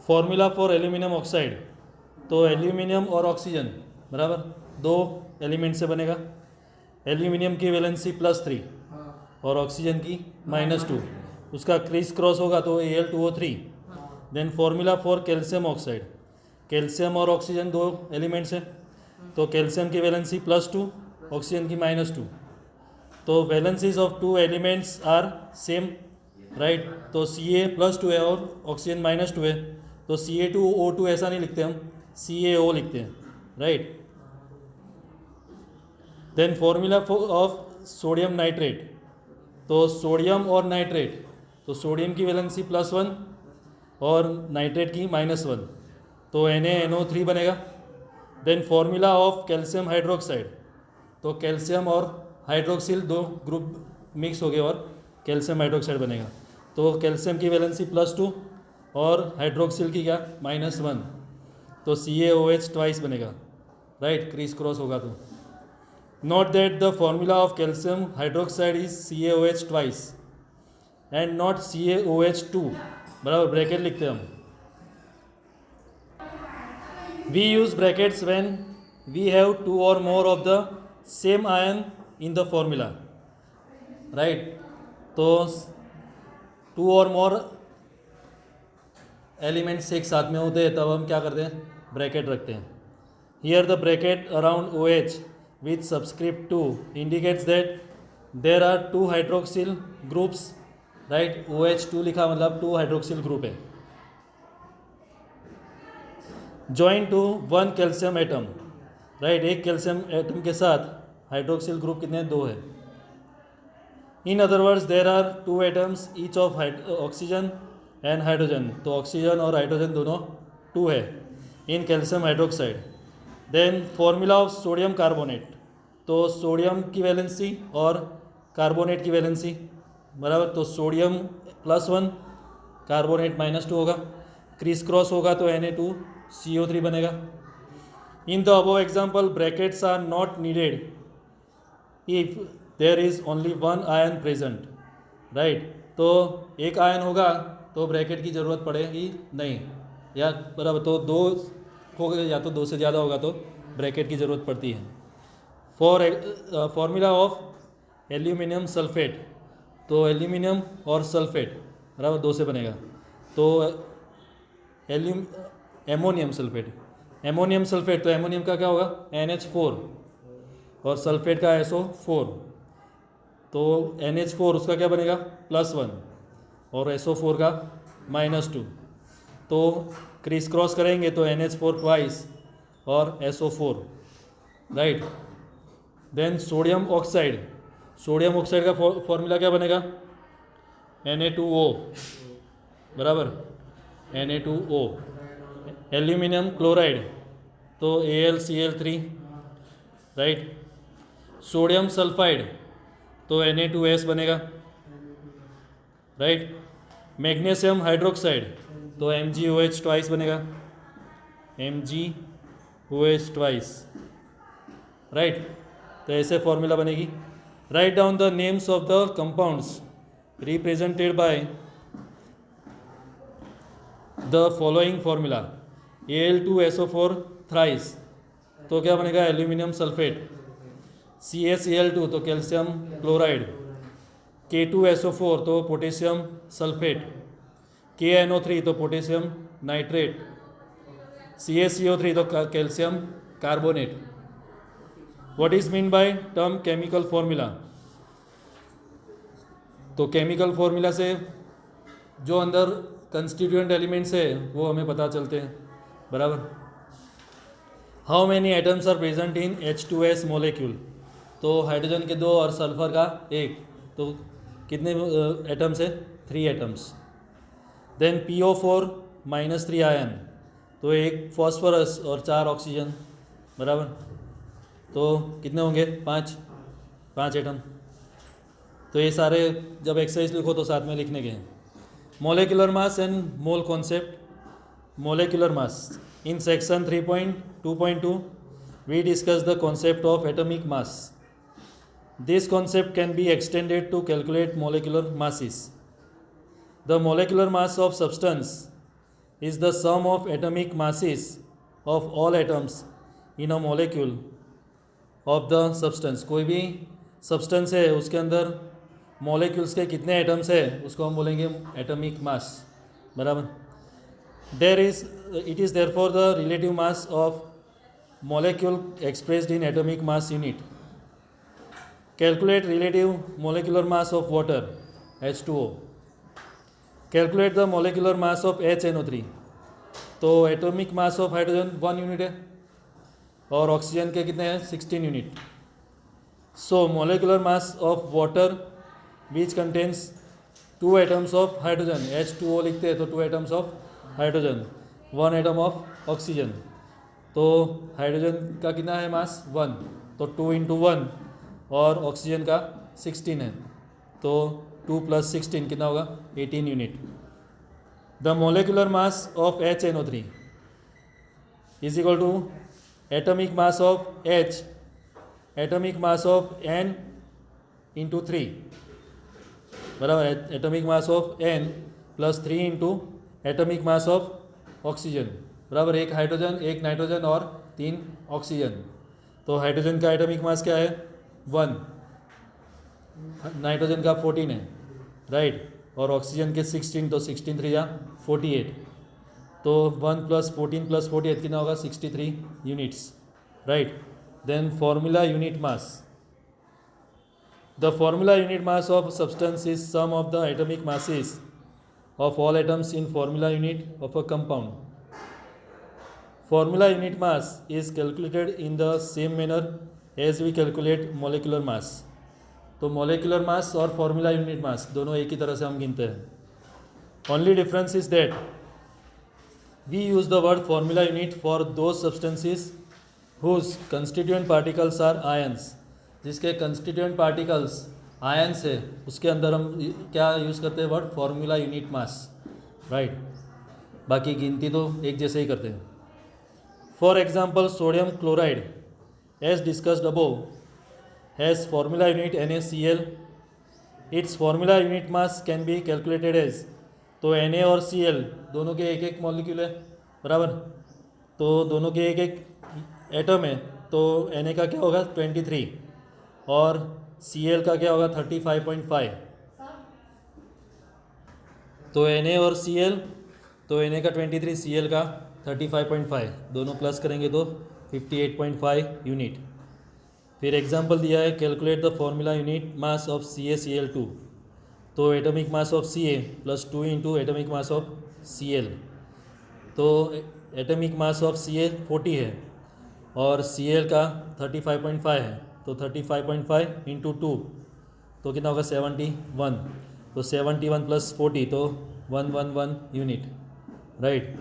Formula for aluminium oxide, तो aluminium और oxygen बराबर दो एलिमेंट से बनेगा। एल्यूमिनियम की वैलेंसी +3 और ऑक्सीजन की -2, उसका क्रिस क्रॉस होगा तो Al2O3। Then formula for calcium oxide, calcium और ऑक्सीजन दो एलिमेंट्स है, तो कैल्शियम की वैलेंसी +2, ऑक्सीजन की -2, तो valencies of two elements are same, right. तो Ca+2 है और ऑक्सीजन -2 है, तो Ca2O2 ऐसा नहीं लिखते हम, CaO लिखते हैं, right. Then formula of sodium nitrate, तो सोडियम और नाइट्रेट, तो सोडियम की वैलेंसी +1 और नाइट्रेट की -1, तो NaNO3 बनेगा। Then formula of calcium hydroxide, तो कैल्शियम और हाइड्रोक्सिल दो ग्रुप मिक्स हो गए और कैल्शियम हाइड्रोक्साइड बनेगा, तो कैल्शियम की वैलेंसी +2 और हाइड्रोक्सिल की क्या -1, तो CaOH ट्वाइस बनेगा, राइट, क्रीस क्रॉस होगा तो। Note that the formula of calcium hydroxide is CaOH twice and not CaOH2, बराबर, ब्रैकेट लिखते हैं हम। We use brackets when we have 2 और more of the same ion in the formula, right. तो 2 और more elements एक साथ में होते हैं तब हम क्या करते हैं, ब्रैकेट रखते हैं। Here the bracket around OH with subscript 2 indicates that there are 2 hydroxyl groups, right. OH2 लिखा मतलब 2 हाइड्रोक्सिल ग्रुप है। Join to 1 calcium atom, right, एक कैल्शियम एटम के साथ हाइड्रोक्सिल ग्रुप कितने, 2 है। In other words there are 2 atoms each of oxygen and hydrogen, तो oxygen और हाइड्रोजन दोनों 2 है in calcium hydroxide. Then formula of sodium carbonate, तो सोडियम की वैलेंसी और कार्बोनेट की वैलेंसी बराबर, तो सोडियम +1 कार्बोनेट -2 होगा, क्रिस क्रॉस होगा तो Na2CO3 बनेगा। In the above example brackets are not needed if there is only 1 ion present, right. तो एक आयन होगा तो ब्रैकेट की ज़रूरत पड़ेगी नहीं, या बराबर, तो 2 होगा या तो 2 से ज़्यादा होगा तो ब्रैकेट की ज़रूरत पड़ती है। फॉर्मूला ऑफ एल्यूमिनियम सल्फेट, तो एल्यूमिनियम और सल्फेट बराबर 2 से बनेगा, तो एमोनियम सल्फेट, एमोनियम सल्फेट, तो एमोनियम का क्या होगा NH4 और सल्फेट का SO4, तो NH4 उसका क्या बनेगा +1 और SO4 का -2, तो क्रिस क्रॉस करेंगे तो NH4 ट्वाइस और SO4, right. Then sodium oxide, sodium oxide का फॉर्मूला क्या बनेगा Na2O, बराबर, Na2O। एल्यूमिनियम क्लोराइड, तो AlCl3, राइट। सोडियम सल्फाइड, तो Na2S बनेगा, राइट। मैग्नीशियम हाइड्रोक्साइड, तो MgOH ट्वाइस बनेगा, MgOH ट्वाइस, राइट। तो ऐसे फॉर्मूला बनेगी। Write down the names of the compounds represented by the following formula. Al2SO4 thrice, तो क्या बनेगा एल्यूमिनियम सल्फेट। CaCl2 तो कैल्शियम क्लोराइड। K2SO4 तो पोटेशियम सल्फेट। KNO3 तो पोटेशियम नाइट्रेट। CaCO3 तो calcium carbonate. What is mean by term chemical formula, तो chemical formula से जो अंदर कंस्टिट्यूएंट एलिमेंट्स है वो हमें पता चलते हैं, बराबर। How many atoms are present in H2S molecule, तो हाइड्रोजन के 2 और सल्फर का 1, तो कितने एटम्स है 3 एटम्स। देन PO4 -3 आयन, तो 1 फॉस्फोरस और 4 ऑक्सीजन, बराबर, तो कितने होंगे 5 एटम। तो ये सारे जब एक्सरसाइज लिखो तो साथ में लिखने के हैं। Molecular mass and mole concept. Molecular mass in section 3.2.2 we discuss the concept of atomic mass. This concept can be extended to calculate molecular masses. The molecular mass of substance is the sum of atomic masses of all atoms in a molecule of the substance. कोई भी substance है उसके अंदर molecules के कितने atoms है उसको हम बोलेंगे atomic mass, बराबर. It is therefore the relative mass of molecule expressed in atomic mass unit. Calculate relative molecular mass of water H2O. Calculate the molecular mass of HNO3. तो atomic mass of hydrogen 1 unit है और oxygen के कितने हैं 16 unit. So molecular mass of water which contains 2 atoms of hydrogen, H2O लिखते हैं तो 2 atoms of hydrogen, 1 atom of oxygen. तो हाइड्रोजन का कितना है मास 1, तो 2 इंटू 1 और ऑक्सीजन का 16 है तो 2 + 16 कितना होगा 18 unit. The molecular mass of HNO3 is equal to atomic mass of H, atomic mass of N into 3, बराबर. Atomic mass of N + 3 into atomic mass of oxygen, बराबर. एक हाइड्रोजन, एक नाइट्रोजन और 3 ऑक्सीजन. तो हाइड्रोजन का atomic mass क्या है 1, nitrogen का 14 है, राइट, और ऑक्सीजन के 16, तो 16 3 या 48, तो 1 + 14 + 48 कितना होगा 63 units, right. Then formula unit mass. The formula unit mass of substance is sum of the atomic masses of all atoms in formula unit of a compound. Formula unit mass is calculated in the same manner as we calculate molecular mass. तो molecular mass और formula unit mass दोनों एक ही तरह से हम गिनते हैं. Only difference is that we use the word formula unit for those substances whose constituent particles are ions. जिसके constituent particles आयंस है उसके अंदर हम क्या यूज़ करते हैं word formula unit mass, right. बाकी गिनती तो एक जैसे ही करते हैं. For example sodium chloride as discussed above has formula unit NaCl. Its formula unit mass can be calculated as, तो Na और Cl दोनों के एक एक मॉलिक्यूल है, बराबर. तो दोनों के एक एक एटम है, तो Na का क्या होगा 23 और Cl का क्या होगा 35.5. तो Na और Cl, तो Na का 23, Cl का 35.5, दोनों प्लस करेंगे तो 58.5 यूनिट. फिर एग्जांपल दिया है calculate the formula unit mass of CaCl2. तो atomic mass of Ca + 2 into atomic mass of Cl. तो एटॉमिक मास ऑफ Ca 40 है और Cl का 35.5 है, तो 35.5 इंटू 2 तो कितना होगा 71. तो 71 + 40 तो 111 यूनिट, राइट.